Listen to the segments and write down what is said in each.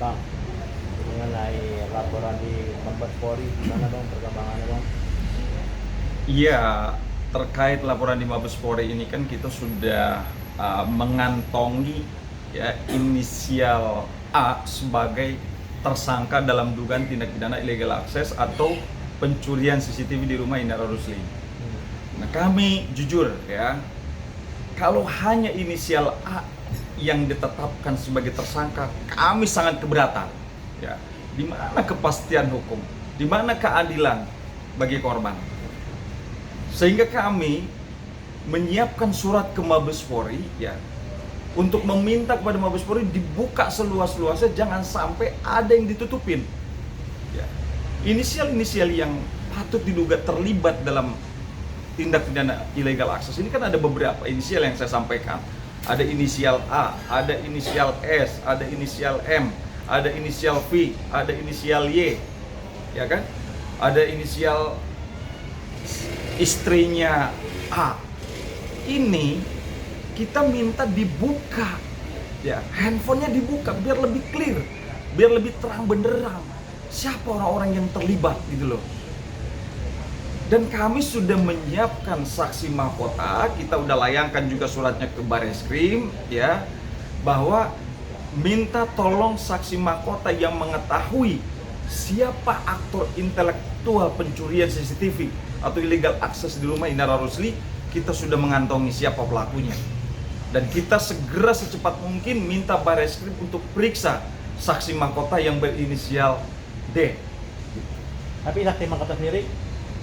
Bang, mengenai laporan di Mabes Polri, gimana dong perkembangannya bang? Iya, terkait laporan di Mabes Polri ini kan kita sudah mengantongi ya inisial A sebagai tersangka dalam dugaan tindak pidana illegal access atau pencurian CCTV di rumah Indra Rusli. Nah, kami jujur ya, kalau hanya inisial A yang ditetapkan sebagai tersangka, kami sangat keberatan. Ya, di mana kepastian hukum, di mana keadilan bagi korban? Sehingga kami menyiapkan surat ke Mabes Polri ya untuk meminta kepada Mabes Polri dibuka seluas-luasnya, jangan sampai ada yang ditutupin. Ya. Inisial-inisial yang patut diduga terlibat dalam tindak pidana illegal access ini kan ada beberapa inisial yang saya sampaikan. Ada inisial A, ada inisial S, ada inisial M, ada inisial V, ada inisial Y, ya kan? Ada inisial istrinya A. Ini kita minta dibuka, ya, handphonenya dibuka biar lebih clear, biar lebih terang benderang siapa orang-orang yang terlibat gitu loh. Dan kami sudah menyiapkan saksi mahkota, kita udah layangkan juga suratnya ke Bareskrim ya, bahwa minta tolong saksi mahkota yang mengetahui siapa aktor intelektual pencurian CCTV atau illegal access di rumah Indra Rusli. Kita sudah mengantongi siapa pelakunya, dan kita segera secepat mungkin minta Bareskrim untuk periksa saksi mahkota yang berinisial D. Tapi saksi mahkota sendiri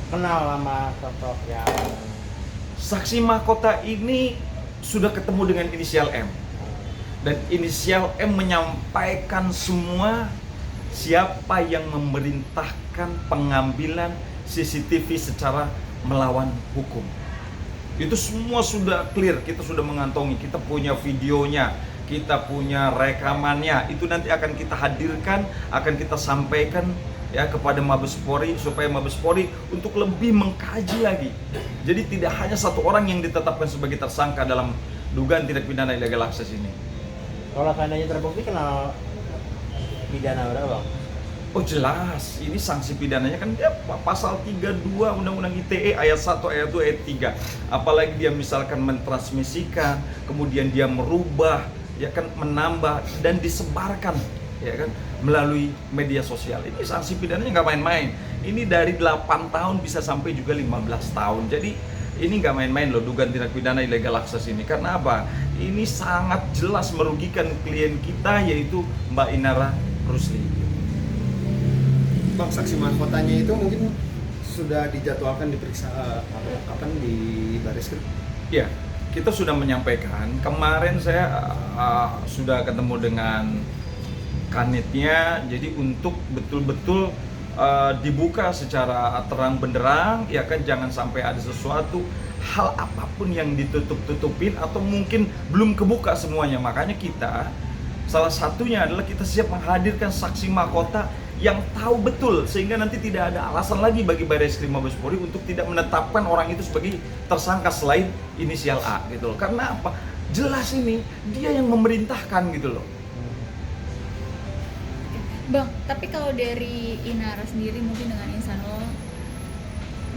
kenal sama sosok yang Saksi mahkota ini sudah ketemu dengan inisial M, dan inisial M menyampaikan semua siapa yang memerintahkan pengambilan CCTV secara melawan hukum. Itu semua sudah clear, kita sudah mengantongi, kita punya videonya, kita punya rekamannya. Itu nanti akan kita hadirkan, akan kita sampaikan ya kepada Mabes Polri, supaya Mabes Polri untuk lebih mengkaji lagi. Jadi tidak hanya satu orang yang ditetapkan sebagai tersangka dalam dugaan tindak pidana illegal access ini. kalau seandainya terbukti kenal pidana berapa bang? Oh jelas, ini sanksi pidananya kan dia pasal 32 Undang-Undang ITE ayat 1, ayat 2, ayat 3. Apalagi dia misalkan mentransmisikan, kemudian dia merubah, ya kan, menambah dan disebarkan, ya kan, melalui media sosial. Ini sanksi pidananya nggak main-main. Ini dari 8 tahun bisa sampai juga 15 tahun. Jadi ini nggak main-main loh dugaan tindak pidana illegal access ini. Karena apa? Ini sangat jelas merugikan klien kita, yaitu Mbak Indra Rusli. Bang, saksi mahkotanya itu mungkin sudah dijadwalkan diperiksa kapan di Bareskrim? Ya, kita sudah menyampaikan. Kemarin saya sudah ketemu dengan kanitnya. Jadi untuk betul-betul dibuka secara terang benderang, ya kan, jangan sampai ada sesuatu hal apapun yang ditutup-tutupin atau mungkin belum kebuka semuanya. Makanya kita salah satunya adalah kita siap menghadirkan saksi mahkota yang tahu betul, sehingga nanti tidak ada alasan lagi bagi Bareskrim Mabes Polri untuk tidak menetapkan orang itu sebagai tersangka selain inisial A gitu loh. Karena apa? Jelas ini dia yang memerintahkan gitu loh. Bang, tapi kalau dari Inara sendiri mungkin dengan Insanul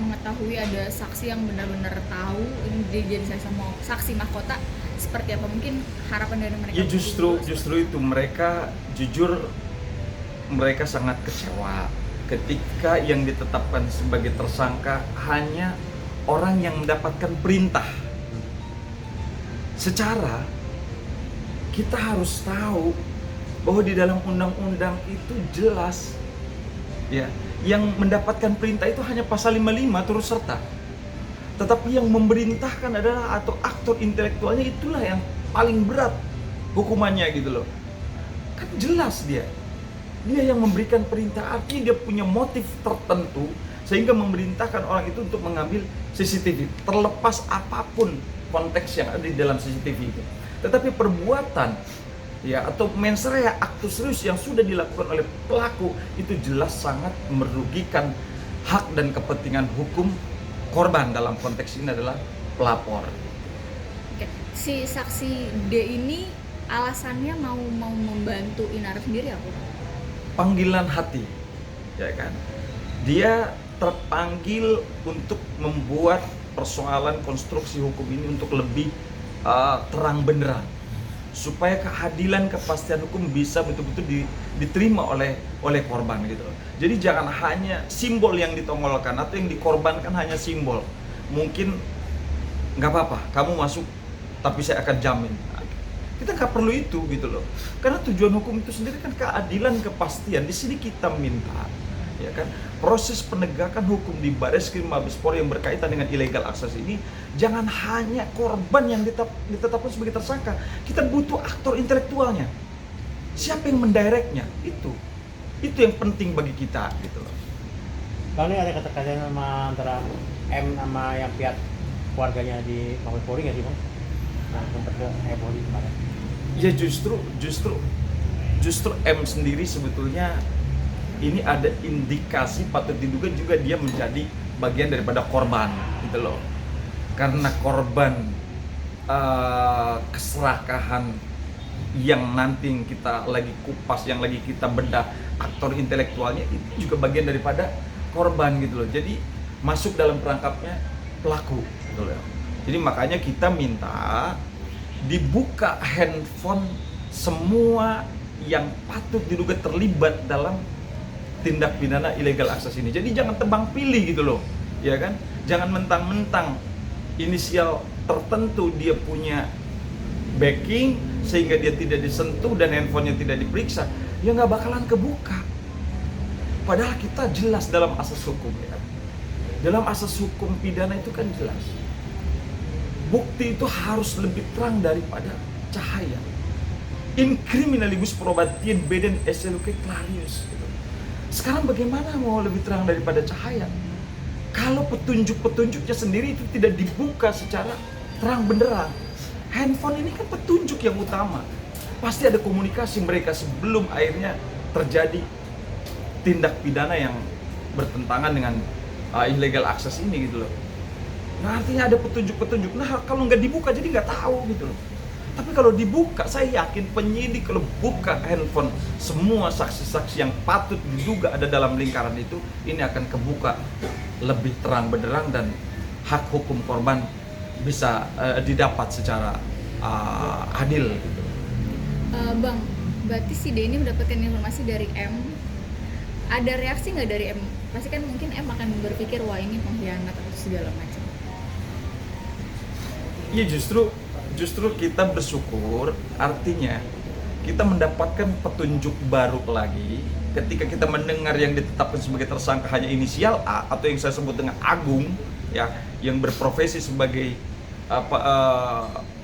mengetahui ada saksi yang benar-benar tahu ini jadi saksi mahkota, seperti apa mungkin harapan dari mereka? Ya justru itu mereka jujur, mereka sangat kecewa ketika yang ditetapkan sebagai tersangka hanya orang yang mendapatkan perintah. Secara kita harus tahu bahwa di dalam undang-undang itu jelas ya, yang mendapatkan perintah itu hanya pasal 55 turut serta. Tetapi yang memerintahkan adalah atau aktor intelektualnya, itulah yang paling berat hukumannya gitu loh. Kan jelas dia yang memberikan perintah, artinya dia punya motif tertentu sehingga memerintahkan orang itu untuk mengambil CCTV, terlepas apapun konteks yang ada di dalam CCTV itu. Tetapi perbuatan ya atau mens rea, actus reus yang sudah dilakukan oleh pelaku itu jelas sangat merugikan hak dan kepentingan hukum korban. Dalam konteks ini adalah pelapor. Oke. Si saksi D ini alasannya mau membantu Inara sendiri apa? Panggilan hati, ya kan? Dia terpanggil untuk membuat persoalan konstruksi hukum ini untuk lebih terang benderang, supaya keadilan kepastian hukum bisa betul-betul diterima oleh korban gitu loh. Jadi jangan hanya simbol yang ditongolkan atau yang dikorbankan hanya simbol. Mungkin nggak apa-apa, kamu masuk, tapi saya akan jamin. Kita nggak perlu itu gitu loh. Karena tujuan hukum itu sendiri kan keadilan, kepastian. Di sini kita minta, ya kan, proses penegakan hukum di Bareskrim Mabes Polri yang berkaitan dengan illegal access ini jangan hanya korban yang ditetapkan sebagai tersangka. Kita butuh aktor intelektualnya. Siapa yang mendirectnya? Itu yang penting bagi kita gitu loh. Kalau ini ada keterkaitan sama antara M sama yang pihak keluarganya di Mabes Polri nggak sih Bang? Nah, sempat ke Polri kemarin. Ya justru M sendiri sebetulnya ini ada indikasi patut diduga juga dia menjadi bagian daripada korban gitu loh. Karena korban keserakahan yang nanti kita lagi kupas, yang lagi kita bedah aktor intelektualnya, itu juga bagian daripada korban gitu loh. Jadi masuk dalam perangkapnya pelaku gitu loh. Jadi makanya kita minta dibuka handphone semua yang patut diduga terlibat dalam tindak pidana illegal access ini. Jadi jangan tebang pilih gitu loh, ya kan? Jangan mentang-mentang inisial tertentu dia punya backing sehingga dia tidak disentuh dan handphonenya tidak diperiksa, ya nggak bakalan kebuka. Padahal kita jelas dalam asas hukum, ya. Dalam asas hukum pidana itu kan jelas. Bukti itu harus lebih terang daripada cahaya. In criminalibus probatiam beden esse luce clarius. Sekarang bagaimana mau lebih terang daripada cahaya? Kalau petunjuk-petunjuknya sendiri itu tidak dibuka secara terang benderang. Handphone ini kan petunjuk yang utama. Pasti ada komunikasi mereka sebelum akhirnya terjadi tindak pidana yang bertentangan dengan illegal access ini gitu loh. Nah artinya ada petunjuk-petunjuk. Nah kalau nggak dibuka jadi nggak tahu gitu loh. Tapi kalau dibuka, saya yakin penyidik kalau buka handphone semua saksi-saksi yang patut diduga ada dalam lingkaran itu, ini akan kebuka lebih terang benderang dan hak hukum korban bisa didapat secara adil gitu. Bang, berarti si D ini mendapatkan informasi dari M. Ada reaksi nggak dari M? Pasti kan mungkin M akan berpikir wah ini pengkhianat atau segala macam. Iya justru kita bersyukur, artinya kita mendapatkan petunjuk baru lagi ketika kita mendengar yang ditetapkan sebagai tersangka hanya inisial A atau yang saya sebut dengan Agung, ya, yang berprofesi sebagai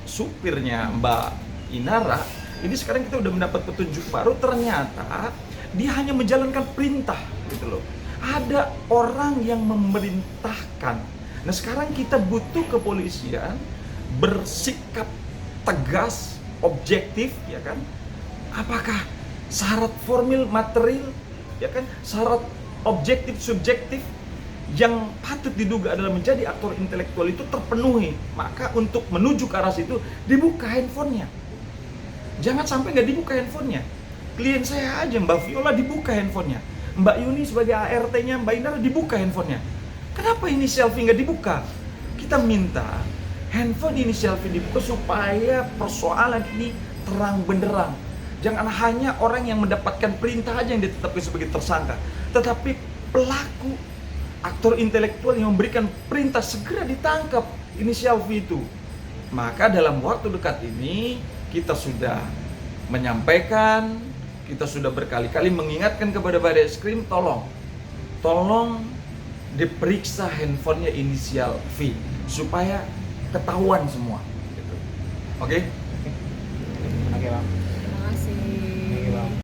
supirnya Mbak Inara. Ini sekarang kita udah mendapat petunjuk baru, ternyata dia hanya menjalankan perintah gitu loh. Ada orang yang memerintahkan. Nah sekarang kita butuh kepolisian bersikap tegas, objektif, ya kan? Apakah syarat formil material, ya kan? Syarat objektif subjektif yang patut diduga adalah menjadi aktor intelektual itu terpenuhi. Maka untuk menuju ke arah situ dibuka handphonenya. Jangan sampai nggak dibuka handphonenya. Klien saya aja Mbak Viola dibuka handphonenya, Mbak Yuni sebagai ART-nya Mbak Inara dibuka handphonenya. Kenapa inisial V nggak dibuka? Kita minta handphone inisial V dibuka supaya persoalan ini terang benderang. Jangan hanya orang yang mendapatkan perintah aja yang ditetapkan sebagai tersangka, tetapi pelaku, aktor intelektual yang memberikan perintah segera ditangkap inisial V itu. Maka dalam waktu dekat ini kita sudah menyampaikan, kita sudah berkali-kali mengingatkan kepada Bareskrim, tolong diperiksa handphonenya inisial V supaya ketahuan semua gitu. Oke?